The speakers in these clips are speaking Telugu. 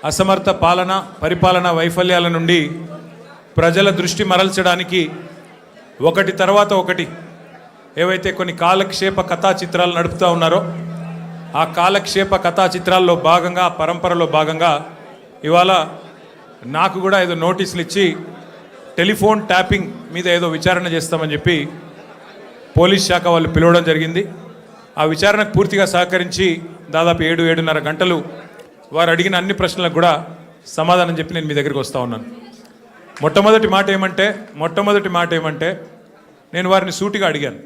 అసమర్థ పరిపాలన వైఫల్యాల నుండి ప్రజల దృష్టి మరల్చడానికి ఒకటి తర్వాత ఒకటి ఏవైతే కొన్ని కాలక్షేప కథా చిత్రాలు నడుపుతూ ఉన్నారో ఆ కాలక్షేప కథా చిత్రాల్లో భాగంగా పరంపరలో భాగంగా ఇవాళ నాకు కూడా ఏదో నోటీసులు ఇచ్చి టెలిఫోన్ ట్యాపింగ్ మీద ఏదో విచారణ చేస్తామని చెప్పి పోలీస్ శాఖ వాళ్ళు పిలవడం జరిగింది. ఆ విచారణకు పూర్తిగా సహకరించి దాదాపు 7-7:30 గంటలు వారు అడిగిన అన్ని ప్రశ్నలకు కూడా సమాధానం చెప్పి నేను మీ దగ్గరికి వస్తూ ఉన్నాను. మొట్టమొదటి మాట ఏమంటే నేను వారిని సూటిగా అడిగాను.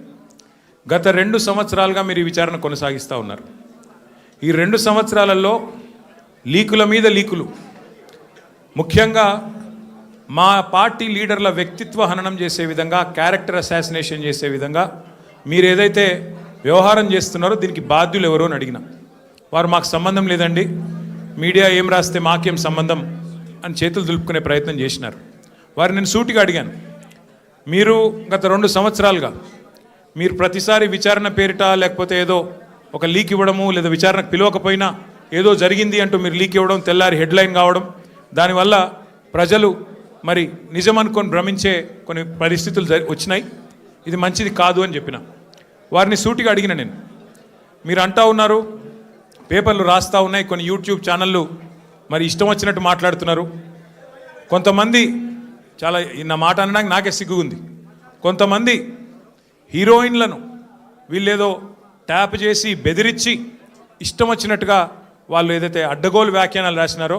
గత 2 సంవత్సరాలుగా మీరు ఈ విచారణ కొనసాగిస్తూ ఉన్నారు. ఈ 2 సంవత్సరాలలో లీకుల మీద లీకులు, ముఖ్యంగా మా పార్టీ లీడర్ల వ్యక్తిత్వ హననం చేసే విధంగా, క్యారెక్టర్ అసాసినేషన్ చేసే విధంగా మీరు ఏదైతే వ్యవహారం చేస్తున్నారో దీనికి బాధ్యులు ఎవరో అని అడిగిన వారు మాకు సంబంధం లేదండి, మీడియా ఏం రాస్తే మాకేం సంబంధం అని చేతులు దులుపుకునే ప్రయత్నం చేసినారు. వారు నేను సూటిగా అడిగాను, మీరు గత 2 సంవత్సరాలుగా మీరు ప్రతిసారి విచారణ పేరిట లేకపోతే ఏదో ఒక లీక్ ఇవ్వడము, లేదా విచారణకు పిలవకపోయినా ఏదో జరిగింది అంటూ మీరు లీక్ ఇవ్వడం, తెల్లారి హెడ్లైన్ కావడం, దానివల్ల ప్రజలు మరి నిజం అనుకొని భ్రమించే కొన్ని పరిస్థితులు వచ్చినాయి. ఇది మంచిది కాదు అని చెప్పిన వారిని సూటిగా అడిగిన నేను. మీరు అంటా ఉన్నారు, పేపర్లు రాస్తూ ఉన్నాయి, కొన్ని యూట్యూబ్ ఛానళ్ళు మరి ఇష్టం వచ్చినట్టు మాట్లాడుతున్నారు. కొంతమంది చాలా నా మాట అనడానికి నాకే సిగ్గు ఉంది. కొంతమంది హీరోయిన్లను వీళ్ళేదో ట్యాప్ చేసి బెదిరించి ఇష్టం వచ్చినట్టుగా వాళ్ళు ఏదైతే అడ్డగోలు వ్యాఖ్యానాలు రాసినారో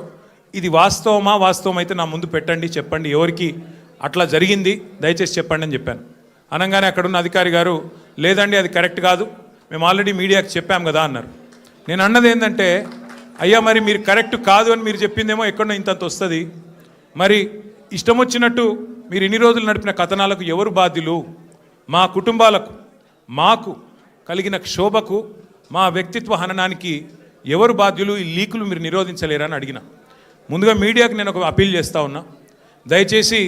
ఇది వాస్తవం అయితే నా ముందు పెట్టండి, చెప్పండి ఎవరికి అట్లా జరిగింది దయచేసి చెప్పండి అని చెప్పాను. అనగానే అక్కడున్న అధికారి గారు లేదండి అది కరెక్ట్ కాదు, మేము ఆల్రెడీ మీడియాకి చెప్పాం కదా అన్నారు. నేను అన్నది ఏంటంటే, అయ్యా మరి మీరు కరెక్ట్ కాదు అని మీరు చెప్పిందేమో ఎక్కడో ఇంతంత వస్తుంది, మరి ఇష్టం వచ్చినట్టు మీరు ఇన్ని రోజులు నడిపిన కథనాలకు ఎవరు బాధ్యులు? మా కుటుంబాలకు, మాకు కలిగిన క్షోభకు, మా వ్యక్తిత్వ హననానికి ఎవరు బాధ్యులు? ఈ లీకులు మీరు నిరోధించలేరని అడిగిన. ముందుగా మీడియాకి నేను ఒక అపీల్ చేస్తూ ఉన్నా, దయచేసి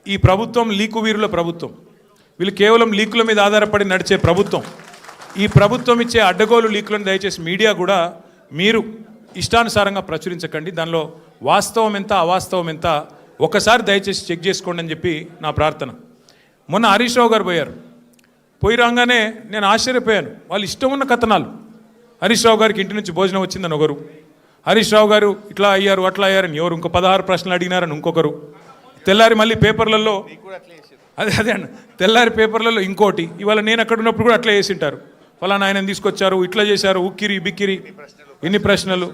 ఈ ప్రభుత్వం లీకు వీరుల ప్రభుత్వం, వీళ్ళు కేవలం లీకుల మీద ఆధారపడి నడిచే ప్రభుత్వం. ఈ ప్రభుత్వం ఇచ్చే అడ్డగోలు లీకులను దయచేసి మీడియా కూడా మీరు ఇష్టానుసారంగా ప్రచురించకండి, దానిలో వాస్తవం ఎంత అవాస్తవం ఎంత ఒకసారి దయచేసి చెక్ చేసుకోండి అని చెప్పి నా ప్రార్థన. మొన్న హరీష్ రావు గారు పోయి రాగానే నేను ఆశ్చర్యపోయాను. వాళ్ళు ఇష్టం ఉన్న కథనాలు, హరీష్ రావు గారికి ఇంటి నుంచి భోజనం వచ్చిందని ఒకరు, హరీష్ రావు గారు ఇట్లా అయ్యారు అట్లా అయ్యారని ఎవరు, ఇంకో 16 ప్రశ్నలు అడిగినారని ఇంకొకరు, తెల్లారి మళ్ళీ పేపర్లలో అదే అన్న తెల్లారి పేపర్లలో ఇంకోటి, ఇవాళ నేను అక్కడ ఉన్నప్పుడు కూడా అట్లా చేసింటారు, ఫలానా ఆయన తీసుకొచ్చారు, ఇట్లా చేశారు, ఉక్కిరి బిక్కిరి ఇన్ని ప్రశ్నలు.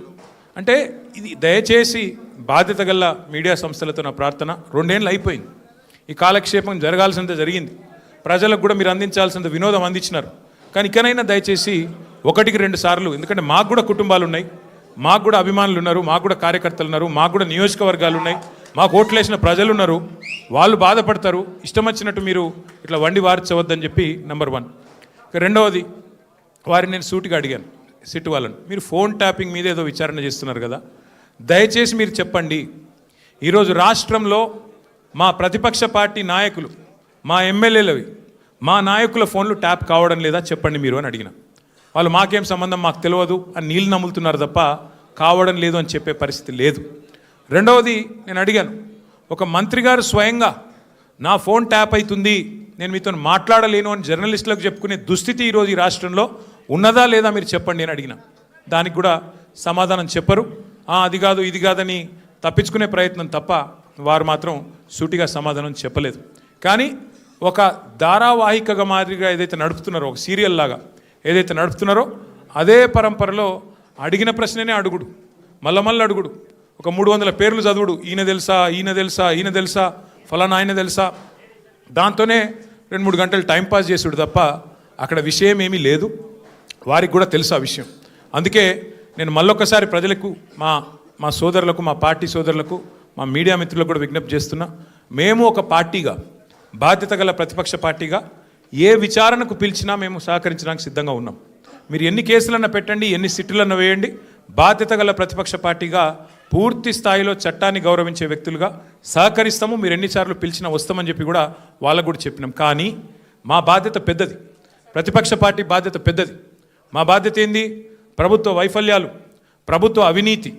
అంటే ఇది దయచేసి బాధ్యత గల మీడియా సంస్థలతో నా ప్రార్థన. 2 ఏళ్ళు అయిపోయింది, ఈ కాలక్షేపం జరగాల్సినంత జరిగింది, ప్రజలకు కూడా మీరు అందించాల్సినంత వినోదం అందించినారు. కానీ ఇకనైనా దయచేసి 1-2 సార్లు, ఎందుకంటే మాకు కూడా కుటుంబాలు ఉన్నాయి, మాకు కూడా అభిమానులు ఉన్నారు, మాకు కూడా కార్యకర్తలు ఉన్నారు, మాకు కూడా నియోజకవర్గాలు ఉన్నాయి, మాకు ఓట్లేసిన ప్రజలు ఉన్నారు, వాళ్ళు బాధపడతారు. ఇష్టం వచ్చినట్టు మీరు ఇట్లా వండి వార్చవద్దని చెప్పి నెంబర్ 1. రెండవది, వారిని నేను సూటిగా అడిగాను, సిట్ వాళ్ళని, మీరు ఫోన్ ట్యాపింగ్ మీద ఏదో విచారణ చేస్తున్నారు కదా, దయచేసి మీరు చెప్పండి, ఈరోజు రాష్ట్రంలో మా ప్రతిపక్ష పార్టీ నాయకులు, మా ఎమ్మెల్యేలవి, మా నాయకుల ఫోన్లు ట్యాప్ కావడం లేదా చెప్పండి మీరు అని అడిగిన. వాళ్ళు మాకేం సంబంధం, మాకు తెలియదు అని నీళ్ళు నమ్ములుతున్నారు తప్ప కావడం లేదు అని చెప్పే పరిస్థితి లేదు. రెండవది, నేను అడిగాను, ఒక మంత్రి గారు స్వయంగా నా ఫోన్ ట్యాప్ అవుతుంది, నేను మీతో మాట్లాడలేను అని జర్నలిస్టులకు చెప్పుకునే దుస్థితి ఈరోజు ఈ రాష్ట్రంలో ఉన్నదా లేదా మీరు చెప్పండి అని అడిగిన. దానికి కూడా సమాధానం చెప్పరు, అది కాదు ఇది కాదని తప్పించుకునే ప్రయత్నం తప్ప వారు మాత్రం సూటిగా సమాధానం చెప్పలేదు. కానీ ఒక ధారావాహికగా మాదిరిగా ఏదైతే నడుపుతున్నారో, ఒక సీరియల్ లాగా ఏదైతే నడుపుతున్నారో అదే పరంపరలో అడిగిన ప్రశ్ననే అడుగుడు, మళ్ళీ అడుగుడు, ఒక 300 పేర్లు చదువుడు, ఈయన తెలుసా ఫలానా ఆయన తెలుసా, దాంతోనే 2-3 గంటలు టైంపాస్ చేసుడు తప్ప అక్కడ విషయం ఏమీ లేదు. వారికి కూడా తెలుసు ఆ విషయం. అందుకే నేను మళ్ళొక్కసారి ప్రజలకు, మా సోదరులకు, మా పార్టీ సోదరులకు, మా మీడియా మిత్రులకు కూడా విజ్ఞప్తి చేస్తున్నా, మేము ఒక పార్టీగా, బాధ్యత గల ప్రతిపక్ష పార్టీగా ఏ విచారణకు పిలిచినా మేము సహకరించడానికి సిద్ధంగా ఉన్నాం. మీరు ఎన్ని కేసులన్నా పెట్టండి, ఎన్ని సిట్టులన్నా వేయండి, బాధ్యత గల ప్రతిపక్ష పార్టీగా పూర్తి స్థాయిలో చట్టాన్ని గౌరవించే వ్యక్తులుగా సహకరిస్తాము. మీరు ఎన్నిసార్లు పిలిచినా వస్తామని చెప్పి కూడా వాళ్ళకు కూడా చెప్పినాం. కానీ మా బాధ్యత పెద్దది, ప్రతిపక్ష పార్టీ బాధ్యత పెద్దది. మా బాధ్యత ఏంది? ప్రభుత్వ వైఫల్యాలు, ప్రభుత్వ అవినీతి,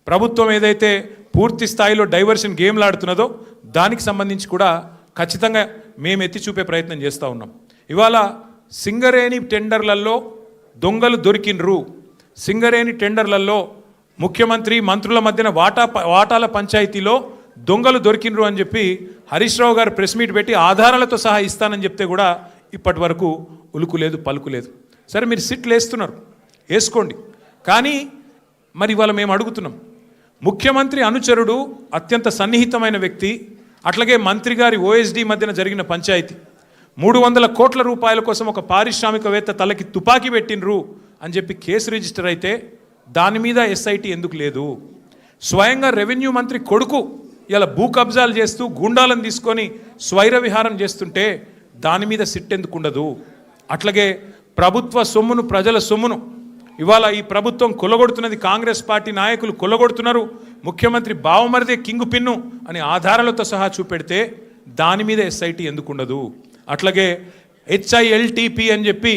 ప్రభుత్వం ఏదైతే పూర్తి స్థాయిలో డైవర్షన్ గేమ్లు ఆడుతున్నదో దానికి సంబంధించి కూడా ఖచ్చితంగా మేము ఎత్తి చూపే ప్రయత్నం చేస్తూ ఉన్నాం. ఇవాళ సింగరేణి టెండర్లలో దొంగలు దొరికినరు, సింగరేణి టెండర్లలో ముఖ్యమంత్రి మంత్రుల మధ్యన వాటాల పంచాయతీలో దొంగలు దొరికినరు అని చెప్పి హరీష్ రావు గారు ప్రెస్ మీట్ పెట్టి ఆధారాలతో సహా ఇస్తానని చెప్తే కూడా ఇప్పటి వరకు ఉలుకు లేదు పలుకు లేదు. సరే మీరు సిట్లు వేస్తున్నారు, వేసుకోండి, కానీ మరి ఇవాళ మేము అడుగుతున్నాం, ముఖ్యమంత్రి అనుచరుడు అత్యంత సన్నిహితమైన వ్యక్తి, అట్లాగే మంత్రి గారి ఓఎస్డీ మధ్యన జరిగిన పంచాయతీ 300 కోట్ల రూపాయల కోసం ఒక పారిశ్రామికవేత్త తలకి తుపాకీ పెట్టినరు అని చెప్పి కేసు రిజిస్టర్ అయితే దాని మీద ఎస్ఐటీ ఎందుకు లేదు? స్వయంగా రెవెన్యూ మంత్రి కొడుకు ఇలా భూ కబ్జాలు చేస్తూ గూండాలను తీసుకొని స్వైర విహారం చేస్తుంటే దాని మీద సిట్ ఎందుకు ఉండదు? అట్లాగే ప్రభుత్వ సొమ్మును, ప్రజల సొమ్మును ఇవాళ ఈ ప్రభుత్వం కొల్లగొడుతున్నది, కాంగ్రెస్ పార్టీ నాయకులు కొల్లగొడుతున్నారు, ముఖ్యమంత్రి బావమరిదే కింగు పిన్ను అని ఆధారాలతో సహా చూపెడితే దాని మీద ఎస్ఐటీ ఎందుకు ఉండదు? అట్లాగే HILTP అని చెప్పి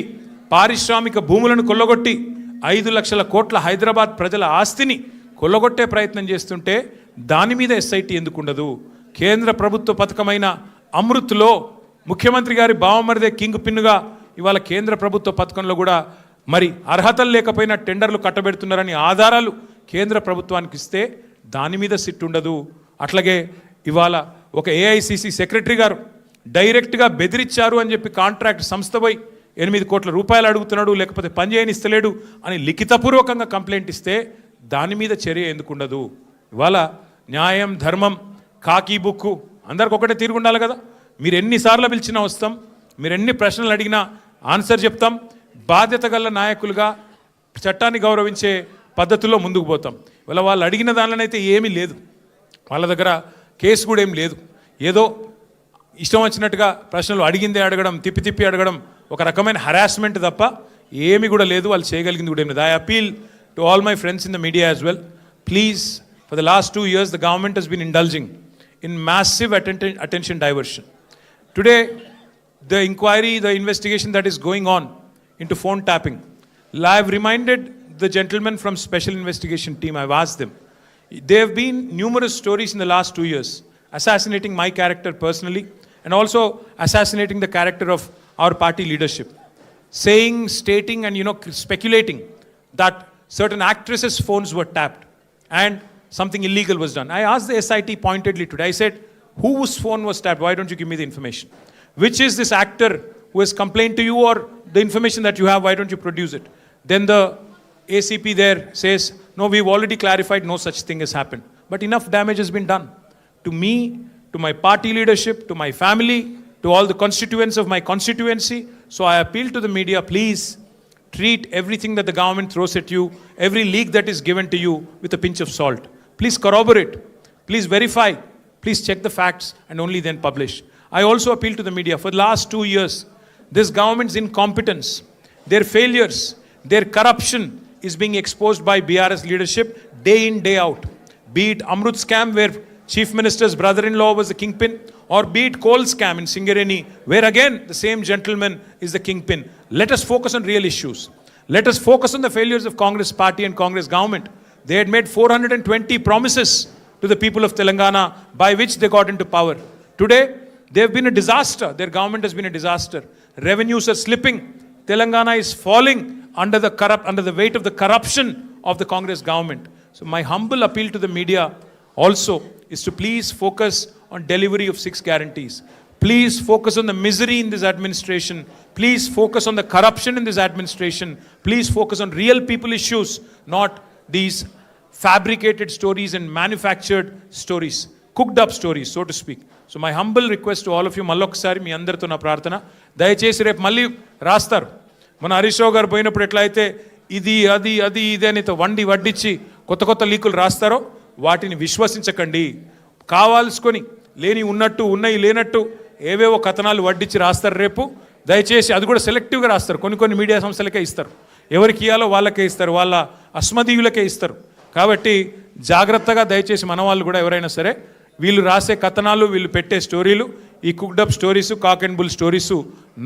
పారిశ్రామిక భూములను కొల్లగొట్టి 5 లక్షల కోట్ల హైదరాబాద్ ప్రజల ఆస్తిని కొల్లగొట్టే ప్రయత్నం చేస్తుంటే దాని మీద ఎస్ఐటీ ఎందుకు ఉండదు? కేంద్ర ప్రభుత్వ పథకమైన అమృత్లో ముఖ్యమంత్రి గారి బావమరిదే కింగ్ పిన్నుగా ఇవాళ కేంద్ర ప్రభుత్వ పథకంలో కూడా మరి అర్హతలు లేకపోయినా టెండర్లు కట్టబెడుతున్నారని ఆధారాలు కేంద్ర ప్రభుత్వానికి ఇస్తే దాని మీద సిట్ ఉండదు. అట్లాగే ఇవాళ ఒక AICC సెక్రటరీ గారు డైరెక్ట్గా బెదిరించారు అని చెప్పి కాంట్రాక్ట్ సంస్థ పోయి 8 కోట్ల రూపాయలు అడుగుతున్నాడు, లేకపోతే పని చేయనిస్తలేడు అని లిఖితపూర్వకంగా కంప్లైంట్ ఇస్తే దాని మీద చర్య ఎందుకు ఉండదు? ఇవాళ న్యాయం, ధర్మం, కాకి బుక్కు అందరికి ఒకటే తీరు ఉండాలి కదా. మీరు ఎన్నిసార్లు పిలిచినా వస్తాం, మీరు ఎన్ని ప్రశ్నలు అడిగినా ఆన్సర్ చెప్తాం. బాధ్యత గల నాయకులుగా చట్టాన్ని గౌరవించే పద్ధతుల్లో ముందుకు పోతాం. ఇవాళ వాళ్ళు అడిగిన దానిలోనైతే ఏమీ లేదు, వాళ్ళ దగ్గర కేసు కూడా ఏం లేదు. ఏదో ఇష్టం వచ్చినట్టుగా ప్రశ్నలు అడిగిందే అడగడం, తిప్పి తిప్పి అడగడం ఒక రకమైన హరాస్మెంట్ తప్ప ఏమి కూడా లేదు. వాళ్ళు చేయగలిగింది కూడా ఏం లేదు. I appeal to all my friends in the media as well, please, for the last 2 years the government has been indulging in massive attention diversion. Today the inquiry, the investigation that is going on into phone tapping, I have reminded the gentlemen from special investigation team, I've asked them, there have been numerous stories in the last 2 years assassinating my character personally and also assassinating the character of our party leadership, saying, stating and speculating that certain actresses' phones were tapped and something illegal was done. I asked the SIT pointedly today, I said, whose phone was tapped? Why don't you give me the information? Which is this actor who has complained to you, or the information that you have, why don't you produce it? Then the ACP there says, no, we've already clarified, no such thing has happened. But enough damage has been done to me, to my party leadership, to my family, to all the constituents of my constituency. So I appeal to the media, please treat everything that the government throws at you, every leak that is given to you, with a pinch of salt. Please corroborate, please verify, please check the facts and only then publish. I also appeal to the media, for the last 2 years, this government's incompetence, their failures, their corruption is being exposed by BRS leadership day in, day out. Be it Amrut scam where Chief Minister's brother-in-law was the kingpin, or be it coal scam in Singareni where again the same gentleman is the kingpin. Let us focus on real issues. Let us focus on the failures of Congress party and Congress government. They had made 420 promises to the people of Telangana by which they got into power. Today, they have been a disaster. Their government has been a disaster. Revenues are slipping. Telangana is falling under the weight of the corruption of the Congress government. So my humble appeal to the media also is to please focus on delivery of 6 guarantees. Please focus on the misery in this administration. Please focus on the corruption in this administration. Please focus on real people issues, not these fabricated stories and manufactured stories, cooked up stories, so to speak. So my humble request to all of you, మళ్ళొకసారి మీ అందరితో నా ప్రార్థన, దయచేసి రేపు మళ్ళీ రాస్తారు. మన హరీష్ రావు గారు పోయినప్పుడు ఎట్లా అయితే ఇది అది అది ఇది అని వడ్డిచ్చి కొత్త లీకులు రాస్తారో వాటిని విశ్వసించకండి. కావాల్సుకొని లేని ఉన్నట్టు, ఉన్నాయి లేనట్టు ఏవేవో కథనాలు వడ్డిచ్చి రాస్తారు రేపు. దయచేసి అది కూడా సెలెక్టివ్గా రాస్తారు. కొన్ని మీడియా సంస్థలకే ఇస్తారు, ఎవరికి ఇవ్వాలో వాళ్ళకే ఇస్తారు, వాళ్ళ అస్మదీయులకే ఇస్తారు. కాబట్టి జాగ్రత్తగా దయచేసి మన వాళ్ళు కూడా ఎవరైనా సరే వీళ్ళు రాసే కథనాలు, వీళ్ళు పెట్టే స్టోరీలు, ఈ cooked up stories, cock and bull stories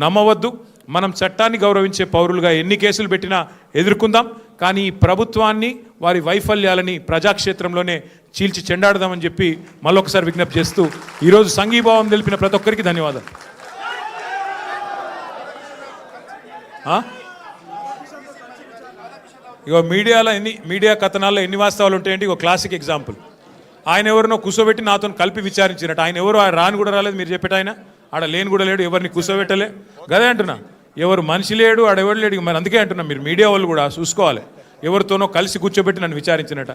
నమ్మవద్దు. మనం చట్టాన్ని గౌరవించే పౌరులుగా ఎన్ని కేసులు పెట్టినా ఎదుర్కొందాం. కానీ ఈ ప్రభుత్వాన్ని వారి వైఫల్యాలని ప్రజాక్షేత్రంలోనే చీల్చి చెండాడదామని చెప్పి మళ్ళొకసారి విజ్ఞప్తి చేస్తూ ఈరోజు సంఘీభావం తెలిపిన ప్రతి ఒక్కరికి ధన్యవాదాలు. ఇగో మీడియా కథనాల్లో ఎన్ని వాస్తవాలు ఉంటాయంటే ఇగో క్లాసిక్ ఎగ్జాంపుల్. ఆయన ఎవరినో కూర్చోబెట్టి నాతో కలిపి విచారించినట్టు. ఆయన ఎవరు రాని కూడా రాలేదు, మీరు చెప్పేట ఆయన ఆడ లేని కూడా లేడు, ఎవరిని కూర్చోబెట్టలే. గదే అంటున్నా, ఎవరు మనిషి లేడు ఆడెవరు లేడు. మరి అందుకే అంటున్నా, మీరు మీడియా వాళ్ళు కూడా చూసుకోవాలి. ఎవరితోనో కలిసి కూర్చోబెట్టి నన్ను విచారించినట.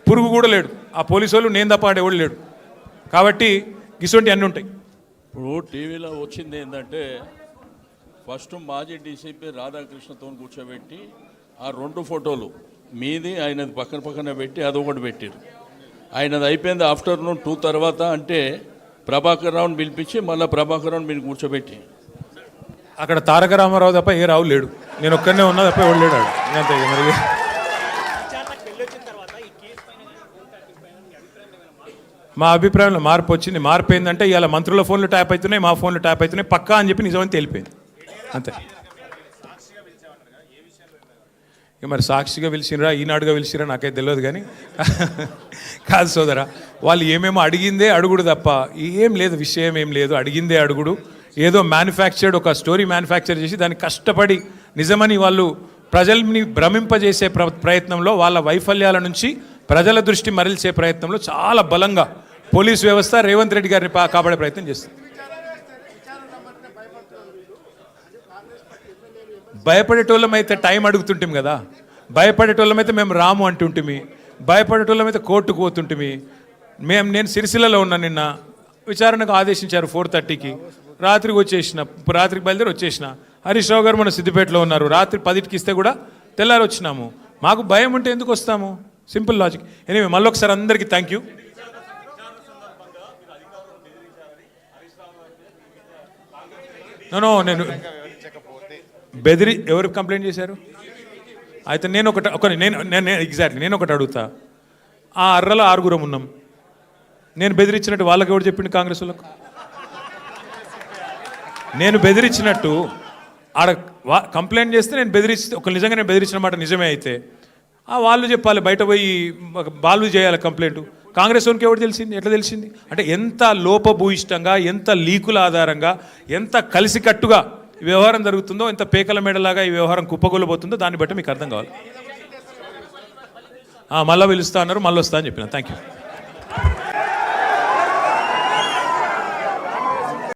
పురుగు కూడా లేడు ఆ పోలీసు వాళ్ళు, నేను తప్ప ఆడెవడు లేడు. కాబట్టి ఇటువంటి అన్నీ ఉంటాయి. ఇప్పుడు టీవీలో వచ్చింది ఏంటంటే, ఫస్ట్ మాజీ డీసీపీ రాధాకృష్ణతో కూర్చోబెట్టి ఆ 2 ఫోటోలు మీది ఆయనది పక్కన పక్కన పెట్టి అదొకటి పెట్టారు. ఆయనది అయిపోయింది ఆఫ్టర్నూన్ 2 తర్వాత. అంటే ప్రభాకర్ రావుని పిలిపించి మళ్ళీ ప్రభాకర్ రావుని మీరు కూర్చోబెట్టి అక్కడ తారక రామారావు తప్ప ఏ రావు లేడు, నేను ఒక్కనే ఉన్నా తప్ప ఎవడు లేడు. అంతే మరి. మా అభిప్రాయంలో మార్పు వచ్చింది. మార్పు ఏంటంటే ఇవాళ మంత్రుల ఫోన్లు ట్యాప్ అవుతున్నాయి, మా ఫోన్లు ట్యాప్ అవుతున్నాయి, పక్కా అని చెప్పి నిజమని తెలిపోయింది అంతే. ఇక మరి సాక్షిగా పిలిచినరా ఈనాడుగా పిలిచిరా నాకైతే తెలియదు. కానీ కాదు సోదరా, వాళ్ళు ఏమేమో అడిగిందే అడుగుడు తప్ప ఏం లేదు, విషయం ఏం లేదు. అడిగిందే అడుగుడు, ఏదో మ్యానుఫ్యాక్చర్డ్ ఒక స్టోరీ మ్యానుఫ్యాక్చర్ చేసి దాన్ని కష్టపడి నిజమని వాళ్ళు ప్రజల్ని భ్రమింపజేసే ప్రయత్నంలో, వాళ్ళ వైఫల్యాల నుంచి ప్రజల దృష్టి మరల్చే ప్రయత్నంలో చాలా బలంగా పోలీస్ వ్యవస్థ రేవంత్ రెడ్డి గారిని కాపాడే ప్రయత్నం చేస్తుంది. భయపడేటోళ్ళమైతే టైం అడుగుతుంటాం కదా, భయపడేటోళ్ళమైతే మేము రాము అంటుంటిమి, భయపడేటోళ్ళమైతే కోర్టుకు పోతుంటిమి. నేను సిరిసిల్లలో ఉన్నా, నిన్న విచారణకు ఆదేశించారు 4:30కి, రాత్రికి వచ్చేసిన, రాత్రికి బయలుదేరి వచ్చేసిన. హరీష్ రావు గారు మన సిద్దిపేటలో ఉన్నారు, రాత్రి 10కి ఇస్తే కూడా తెల్లారి వచ్చినాము. మాకు భయం ఉంటే ఎందుకు వస్తాము? Simple logic. ఎనివే మళ్ళొకసారి అందరికీ థ్యాంక్ యూ. నేను ఎవరు కంప్లైంట్ చేశారు? అయితే నేను ఎగ్జాక్ట్లీ నేను ఒకటి అడుగుతా. ఆ అర్రలో 6 ఉన్నాం, నేను బెదిరించినట్టు వాళ్ళకి ఎవరు చెప్పిండు? కాంగ్రెస్ వాళ్ళకు నేను బెదిరించినట్టు ఆడ కంప్లైంట్ చేస్తే నేను బెదిరిస్తే ఒక నిజంగా నేను బెదిరించిన మాట నిజమే అయితే వాళ్ళు చెప్పాలి, బయట పోయి వాళ్ళు చేయాలి కంప్లైంట్. కాంగ్రెస్ వాళ్ళకి ఎవరు తెలిసింది? ఎట్లా తెలిసింది? అంటే ఎంత లోపభూయిష్టంగా, ఎంత లీకుల ఆధారంగా, ఎంత కలిసికట్టుగా ఈ వ్యవహారం జరుగుతుందో, ఎంత పేకల మేడలాగా ఈ వ్యవహారం కుప్పగొల్లబోతుందో దాన్ని బట్టి మీకు అర్థం కావాలి. మళ్ళీ పిలుస్తా అన్నారు, మళ్ళీ వస్తా అని చెప్పిన. Thank you.